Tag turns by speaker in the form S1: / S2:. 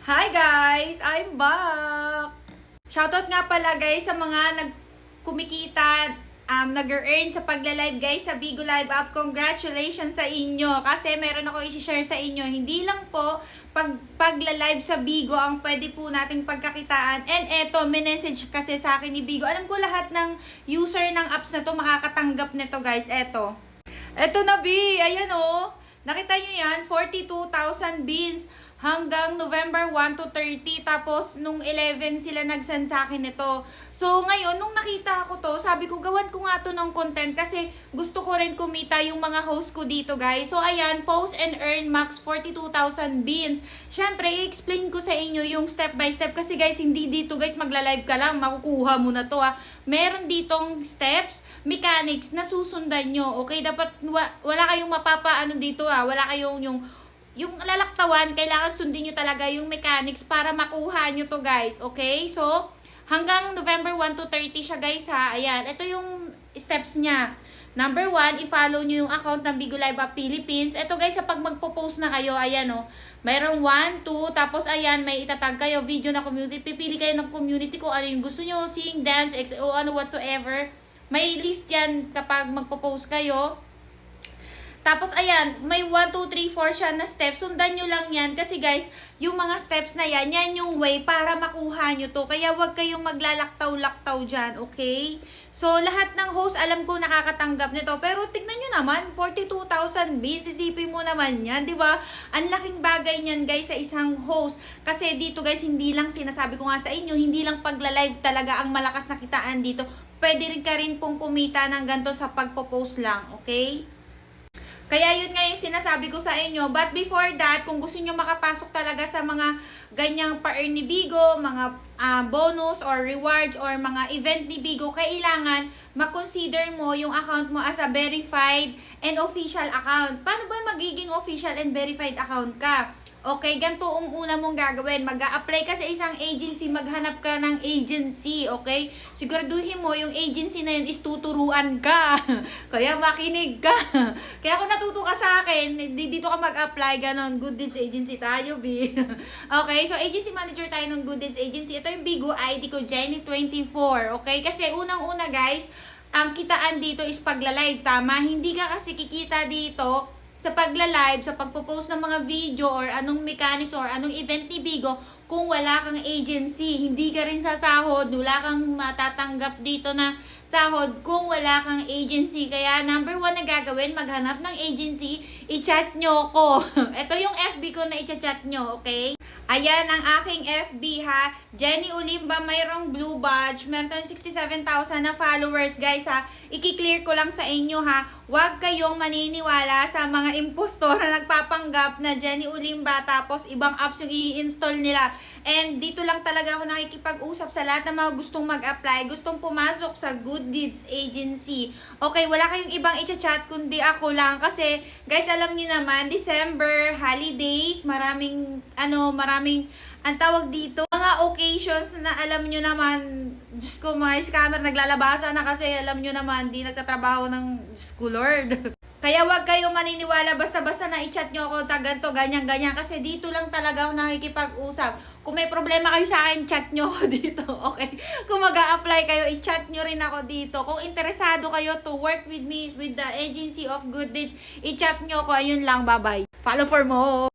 S1: Hi guys! I'm back! Shoutout nga pala guys sa mga kumikita, nag-earn sa pagla-live guys sa Bigo Live App. Congratulations sa inyo! Kasi meron ako i-share sa inyo. Hindi lang po pagla-live sa Bigo ang pwede po nating pagkakitaan. And eto, message kasi sa akin ni Bigo. Alam ko lahat ng user ng apps na to makakatanggap nito guys. Eto na B! Ayan o! Nakita nyo yan? 42,000 beans hanggang November 1 to 30. Tapos, nung 11 sila nag-send sa akin nito. So, ngayon, nung nakita ko to, sabi ko, gawan ko nga to ng content kasi gusto ko rin kumita yung mga host ko dito, guys. So, ayan, post and earn max 42,000 beans. Syempre, i-explain ko sa inyo yung step by step kasi, guys, hindi dito, guys, magla-live ka lang, makukuha mo na to, ha. Meron ditong steps, mechanics na susundan nyo, okay? Dapat, wala kayong mapapaano dito, ha. Wala kayong yung lalaktawan, kailangan sundin nyo talaga yung mechanics para makuha nyo to guys, okay? So, hanggang November 1 to 30 siya guys ha. Ayan, ito yung steps niya. Number 1, i-follow nyo yung account ng Bigo Live App Philippines. Ito guys, sa pag magpo-post na kayo, ayan o. Mayroong 1, 2, tapos ayan, may itatag kayo, video na community. Pipili kayo ng community kung ano yung gusto nyo, sing, dance, o ano whatsoever. May list yan kapag magpo-post kayo. Tapos, ayan, may 1, 2, 3, 4 siya na steps. Sundan nyo lang yan. Kasi, guys, yung mga steps na yan, yan yung way para makuha nyo to. Kaya, wag kayong maglalaktaw-laktaw dyan, okay? So, lahat ng host, alam ko nakakatanggap nito. Pero, tignan nyo naman, 42,000 beans. Isipin mo naman yan, di ba? Ang laking bagay niyan, guys, sa isang host. Kasi, dito, guys, hindi lang sinasabi ko nga sa inyo, hindi lang pagla-live talaga ang malakas na kitaan dito. Pwede rin ka rin pong kumita ng ganito sa pagpo-post lang, okay? Kaya yun nga yung sinasabi ko sa inyo. But before that, kung gusto nyo makapasok talaga sa mga ganyang pa-earn ni Bigo, mga bonus or rewards or mga event ni Bigo, kailangan makonsider mo yung account mo as a verified and official account. Paano ba magiging official and verified account ka? Okay, ganito ang una mong gagawin. Mag-a-apply ka sa isang agency, maghanap ka ng agency, okay? Siguraduhin mo yung agency na yun is tuturuan ka. Kaya makinig ka. Kaya kung natuto ka sa akin, dito ka mag-apply, ganon. Good Deeds Agency tayo, B. Okay, so agency manager tayo ng Good Deeds Agency. Ito yung Bigo ID ko, Jenny24, okay? Kasi unang-una guys, ang kitaan dito is pagla-live, tama? Hindi ka kasi kikita dito sa pagla-live, sa pagpo-post ng mga video or anong mechanics or anong event ni Bigo kung wala kang agency. Hindi ka rin sasahod, wala kang matatanggap dito na sahod kung wala kang agency. Kaya number 1 na gagawin, maghanap ng agency, i-chat nyo ko. Ito yung FB ko na i-chat nyo, okay? Ayan ang aking FB ha. Jenny Ulimba, mayroong blue badge. Meron tayong 67,000 na followers guys ha. I-clear ko lang sa inyo ha. Huwag kayong maniniwala sa mga impostor na nagpapanggap na Jenny Ulimba tapos ibang apps yung i-install nila. And dito lang talaga ako nakikipag-usap sa lahat ng mga gustong mag-apply, gustong pumasok sa Good Deeds Agency. Okay, wala kayong ibang i-chat kundi ako lang kasi guys, alam niyo naman, December, holidays, maraming ang tawag dito, mga occasions na alam nyo naman, Diyos ko, mga scammer naglalabasa na kasi alam nyo naman, di nagtatrabaho ng Diyos ko Lord. Kaya wag kayong maniniwala basta-basta na i-chat nyo ako, ganito, ganyan-ganyan, kasi dito lang talaga ako nakikipag-usap. Kung may problema kayo sa akin, chat nyo ako dito, okay? Kung mag-a-apply kayo, i-chat nyo rin ako dito. Kung interesado kayo to work with me, with the Agency of Good Deeds, i-chat nyo ako, ayun lang, bye-bye. Follow for more!